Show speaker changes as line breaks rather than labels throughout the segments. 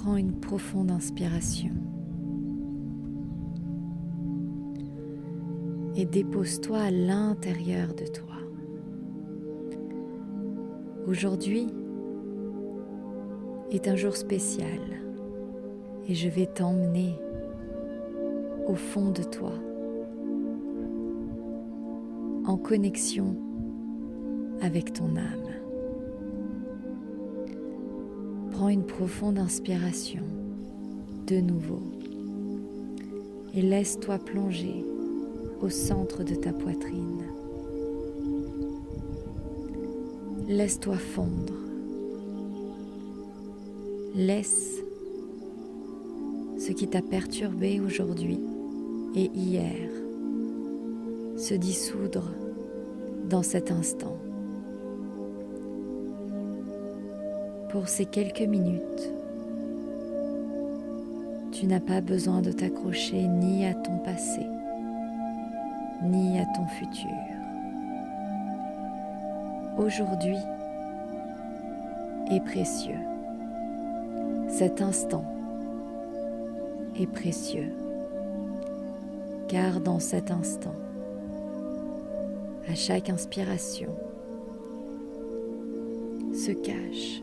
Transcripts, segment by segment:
Prends une profonde inspiration et dépose-toi à l'intérieur de toi. Aujourd'hui est un jour spécial et je vais t'emmener au fond de toi, en connexion avec ton âme. Prends une profonde inspiration de nouveau et laisse-toi plonger au centre de ta poitrine. Laisse-toi fondre. Laisse ce qui t'a perturbé aujourd'hui et hier se dissoudre dans cet instant. Pour ces quelques minutes, tu n'as pas besoin de t'accrocher ni à ton passé, ni à ton futur. Aujourd'hui est précieux. Cet instant est précieux, car dans cet instant, à chaque inspiration, se cache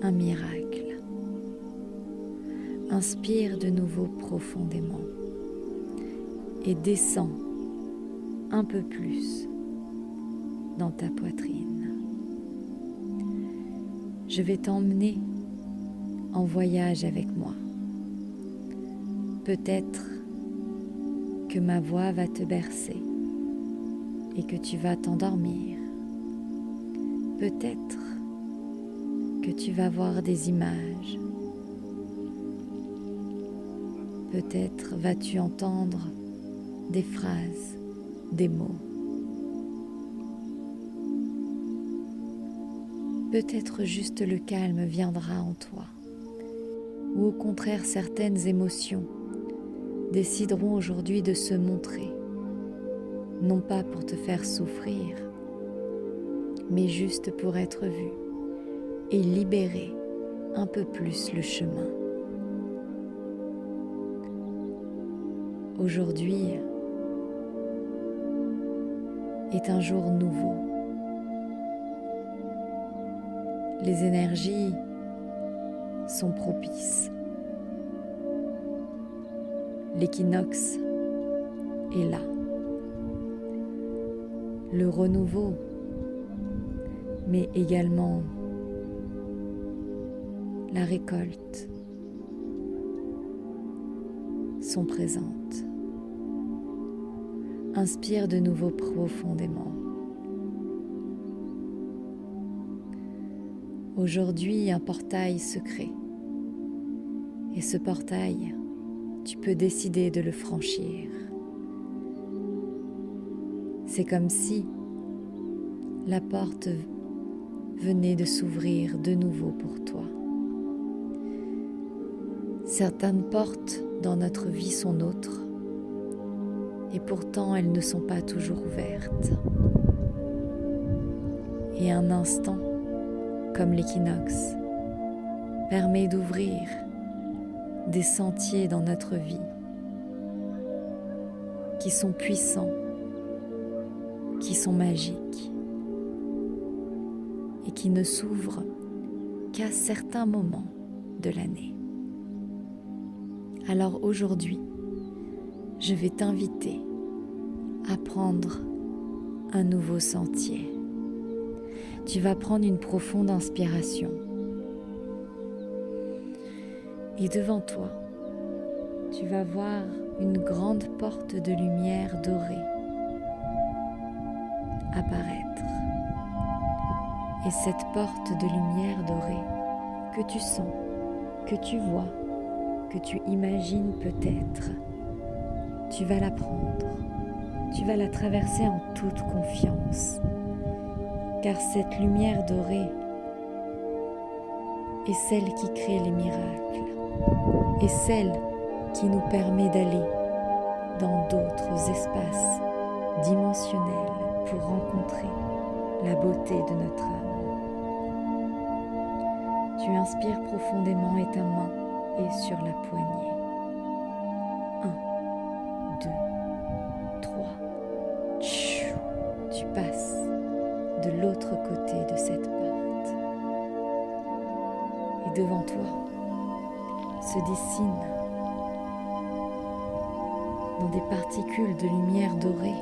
un miracle. Inspire de nouveau profondément et descends un peu plus dans ta poitrine. Je vais t'emmener en voyage avec moi. Peut-être que ma voix va te bercer et que tu vas t'endormir. Peut-être que tu vas voir des images. Peut-être vas-tu entendre des phrases, des mots. Peut-être juste le calme viendra en toi, ou au contraire certaines émotions décideront aujourd'hui de se montrer, non pas pour te faire souffrir, mais juste pour être vues et libérer un peu plus le chemin. Aujourd'hui est un jour nouveau. Les énergies sont propices. L'équinoxe est là. Le renouveau, mais également la récolte sont présentes. Inspire de nouveau profondément. Aujourd'hui, un portail se crée. Et ce portail, tu peux décider de le franchir. C'est comme si la porte venait de s'ouvrir de nouveau pour toi. Certaines portes dans notre vie sont nôtres, et pourtant elles ne sont pas toujours ouvertes. Et un instant, comme l'équinoxe, permet d'ouvrir des sentiers dans notre vie qui sont puissants, qui sont magiques et qui ne s'ouvrent qu'à certains moments de l'année. Alors aujourd'hui, je vais t'inviter à prendre un nouveau sentier. Tu vas prendre une profonde inspiration. Et devant toi, tu vas voir une grande porte de lumière dorée apparaître. Et cette porte de lumière dorée que tu sens, que tu vois, que tu imagines peut-être, tu vas la prendre, tu vas la traverser en toute confiance, car cette lumière dorée est celle qui crée les miracles, est celle qui nous permet d'aller dans d'autres espaces dimensionnels pour rencontrer la beauté de notre âme. Tu inspires profondément et ta main est sur la poignée. 1, 2, 3. Tu passes de l'autre côté de cette porte. Et devant toi se dessinent dans des particules de lumière dorée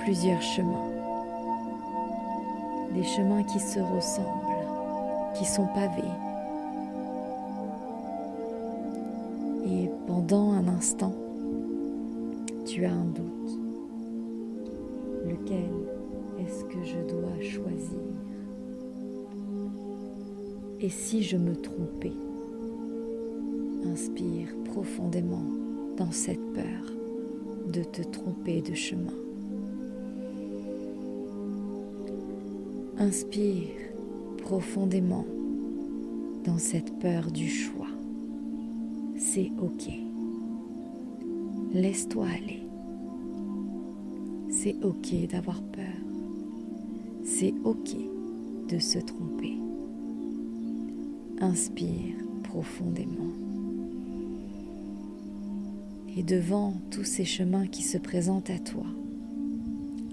plusieurs chemins. Des chemins qui se ressemblent, qui sont pavés. Et pendant un instant, tu as un doute. Lequel est-ce que je dois choisir? Et si je me trompais? Inspire profondément dans cette peur de te tromper de chemin. Inspire profondément dans cette peur du choix. C'est ok. Laisse-toi aller. C'est ok d'avoir peur. C'est ok de se tromper. Inspire profondément. Et devant tous ces chemins qui se présentent à toi,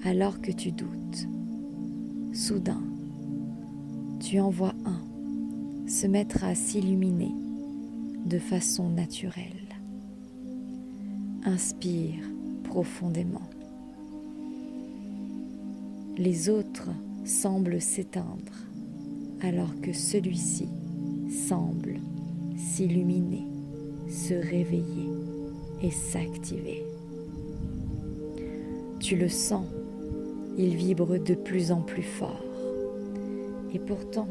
alors que tu doutes, soudain, tu en vois un se mettre à s'illuminer de façon naturelle. Inspire profondément. Les autres semblent s'éteindre, alors que celui-ci semble s'illuminer, se réveiller et s'activer. Tu le sens, il vibre de plus en plus fort. Et pourtant,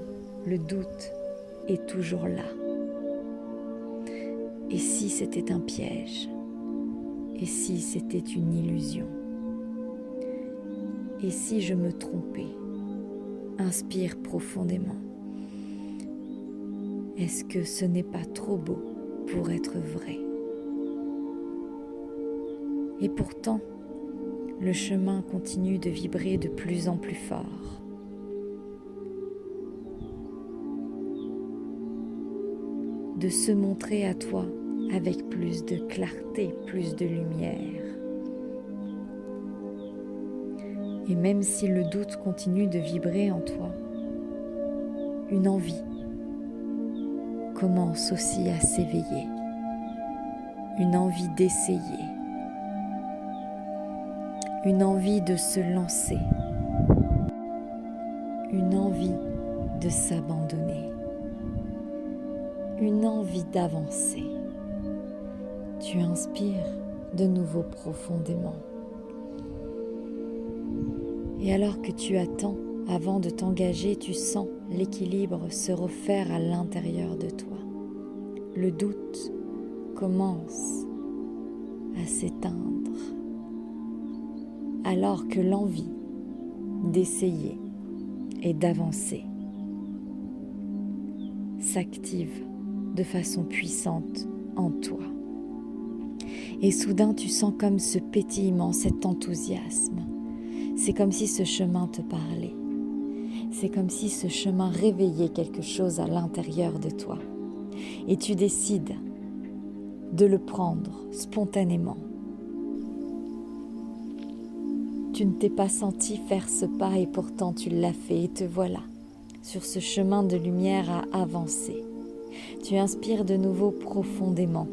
le doute est toujours là. Et si c'était un piège? Et si c'était une illusion? Et si je me trompais? Inspire profondément. Est-ce que ce n'est pas trop beau pour être vrai? Et pourtant, le chemin continue de vibrer de plus en plus fort. De se montrer à toi avec plus de clarté, plus de lumière. Et même si le doute continue de vibrer en toi, une envie commence aussi à s'éveiller. Une envie d'essayer. Une envie de se lancer. Une envie de s'abandonner. Une envie d'avancer. Tu inspires de nouveau profondément. Et alors que tu attends, avant de t'engager, tu sens l'équilibre se refaire à l'intérieur de toi. Le doute commence à s'éteindre, alors que l'envie d'essayer et d'avancer s'active de façon puissante en toi. Et soudain, tu sens comme ce pétillement, cet enthousiasme. C'est comme si ce chemin te parlait. C'est comme si ce chemin réveillait quelque chose à l'intérieur de toi. Et tu décides de le prendre spontanément. Tu ne t'es pas senti faire ce pas et pourtant tu l'as fait et te voilà sur ce chemin de lumière à avancer. Tu inspires de nouveau profondément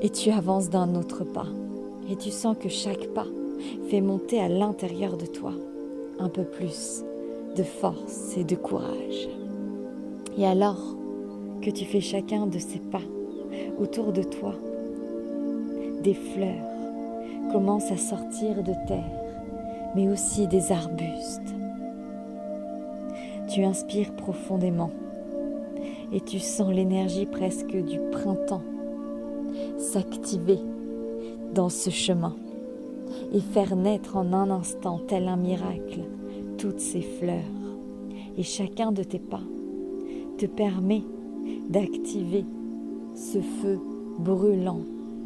et tu avances d'un autre pas. Et tu sens que chaque pas fait monter à l'intérieur de toi un peu plus de force et de courage. Et alors que tu fais chacun de ces pas, autour de toi, des fleurs commencent à sortir de terre, mais aussi des arbustes. Tu inspires profondément et tu sens l'énergie presque du printemps s'activer dans ce chemin et faire naître en un instant, tel un miracle, toutes ces fleurs. Et chacun de tes pas te permet d'activer ce feu brûlant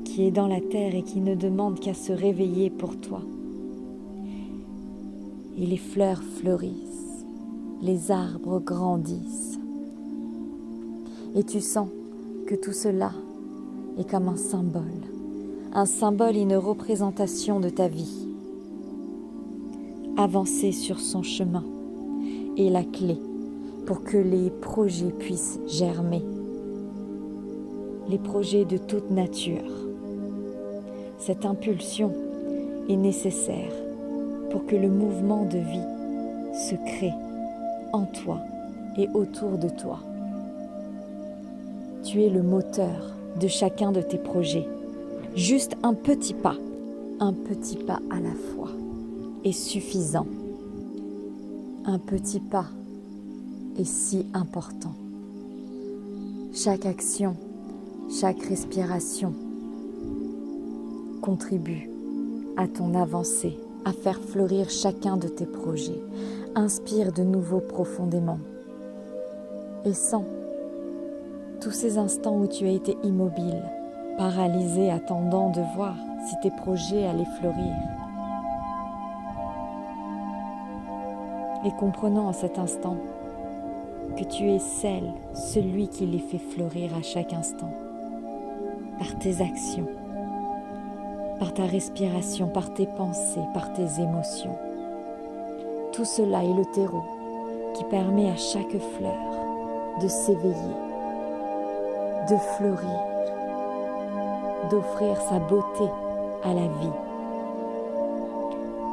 qui est dans la terre et qui ne demande qu'à se réveiller pour toi. Et les fleurs fleurissent les arbres grandissent. Et tu sens que tout cela est comme un symbole, une représentation de ta vie. Avancer sur son chemin est la clé pour que les projets puissent germer. Les projets de toute nature. Cette impulsion est nécessaire pour que le mouvement de vie se crée en toi et autour de toi. Tu es le moteur de chacun de tes projets. Juste un petit pas à la fois est suffisant. Un petit pas est si important. Chaque action, chaque respiration contribue à ton avancée, à faire fleurir chacun de tes projets. Inspire de nouveau profondément et sens tous ces instants où tu as été immobile, paralysé, attendant de voir si tes projets allaient fleurir. Et comprenant en cet instant que tu es celui qui les fait fleurir à chaque instant, par tes actions, par ta respiration, par tes pensées, par tes émotions. Tout cela est le terreau qui permet à chaque fleur de s'éveiller, de fleurir, d'offrir sa beauté à la vie.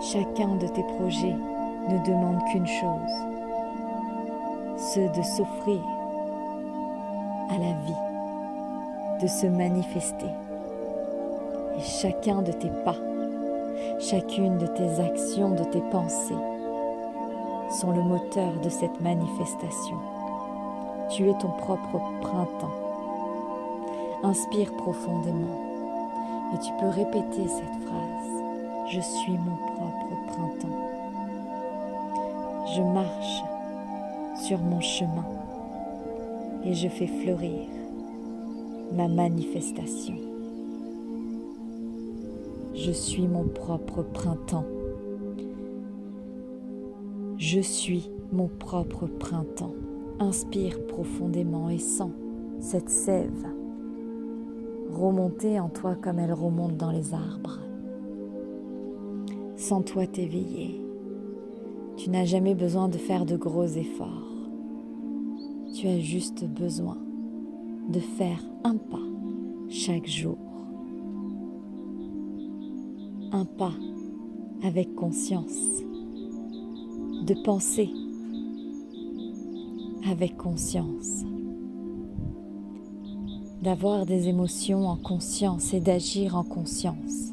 Chacun de tes projets ne demande qu'une chose, ceux de s'offrir à la vie, de se manifester. Et chacun de tes pas, chacune de tes actions, de tes pensées sont le moteur de cette manifestation. Tu es ton propre printemps. Inspire profondément et tu peux répéter cette phrase. Je suis mon propre printemps. Je marche sur mon chemin et je fais fleurir ma manifestation. Je suis mon propre printemps. Je suis mon propre printemps. Inspire profondément et sens cette sève remonter en toi comme elle remonte dans les arbres. Sens-toi t'éveiller. Tu n'as jamais besoin de faire de gros efforts. Tu as juste besoin de faire un pas chaque jour. Un pas avec conscience, de penser avec conscience, d'avoir des émotions en conscience et d'agir en conscience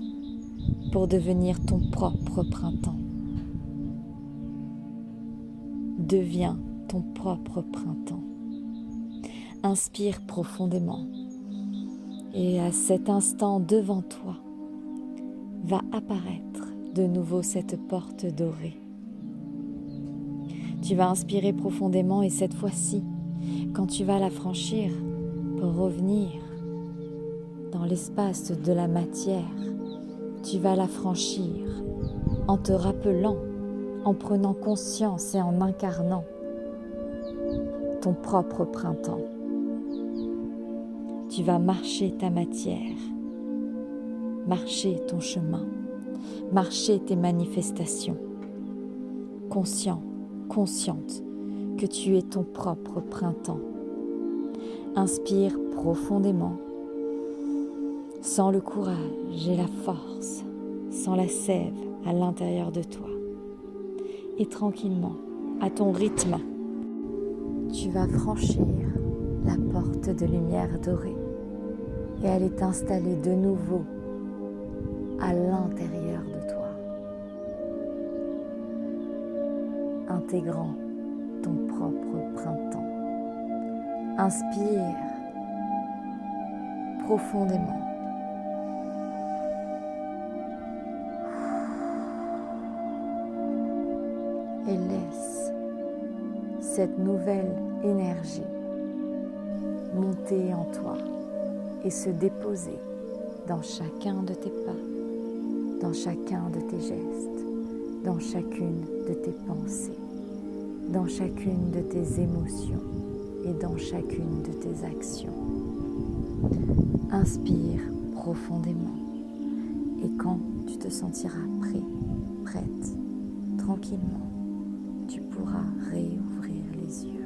pour devenir ton propre printemps. Deviens ton propre printemps. Inspire profondément et à cet instant devant toi va apparaître de nouveau cette porte dorée. Tu vas inspirer profondément et cette fois-ci, quand tu vas la franchir pour revenir dans l'espace de la matière, tu vas la franchir en te rappelant, en prenant conscience et en incarnant ton propre printemps. Tu vas marcher ta matière, marcher ton chemin, marcher tes manifestations, conscient, consciente que tu es ton propre printemps. Inspire profondément, sens le courage et la force, sens la sève à l'intérieur de toi. Et tranquillement, à ton rythme, tu vas franchir la porte de lumière dorée et elle est installée de nouveau à l'intérieur de toi, intégrant ton propre printemps. Inspire profondément. Et laisse cette nouvelle énergie monter en toi et se déposer dans chacun de tes pas, dans chacun de tes gestes, dans chacune de tes pensées. dans chacune de tes émotions et dans chacune de tes actions. Inspire profondément et quand tu te sentiras prêt, prête, tranquillement, tu pourras réouvrir les yeux.